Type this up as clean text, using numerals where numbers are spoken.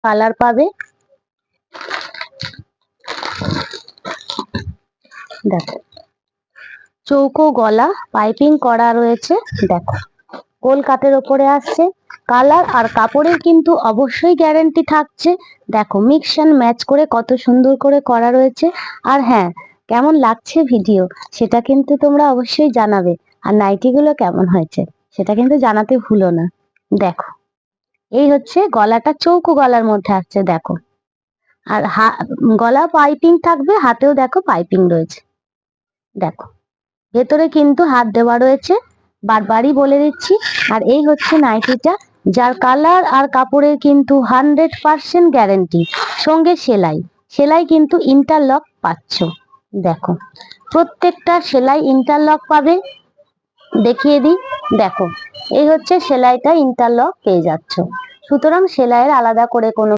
Colour পাবে। দেখো চৌকো গলা, পাইপিং করা রয়েছে। দেখো গোল কাটের ওপরে আসছে। কালার আর কাপড়ের কিন্তু অবশ্যই গ্যারান্টি থাকছে। দেখো মিক্স অ্যান্ড ম্যাচ করে কত সুন্দর করে করা রয়েছে। আর হ্যাঁ, কেমন লাগছে ভিডিও সেটা কিন্তু তোমরা অবশ্যই জানাবে। আর নাইটিগুলো কেমন হয়েছে সেটা কিন্তু জানাতে ভুলো না। দেখো এই হচ্ছে গলাটা, চৌকো গলার মধ্যে আসছে। দেখো আর গলা পাইপিং থাকবে, হাতেও দেখো পাইপিং রয়েছে। দেখো ভেতরে কিন্তু হাত দেওয়া রয়েছে, বারবারই বলে দিচ্ছি। আর এই হচ্ছে নাইটিটা, যার কালার আর কাপড়ের কিন্তু 100% গ্যারেন্টি। সঙ্গে সেলাই, সেলাই কিন্তু ইন্টারলক পাচ্ছ। দেখো প্রত্যেকটা সেলাই ইন্টারলক পাবে। দেখিয়ে দিই, দেখো এই হচ্ছে সেলাইটা ইন্টারলক পেয়ে যাচ্ছ। সুতরাং সেলাইয়ের আলাদা করে কোনো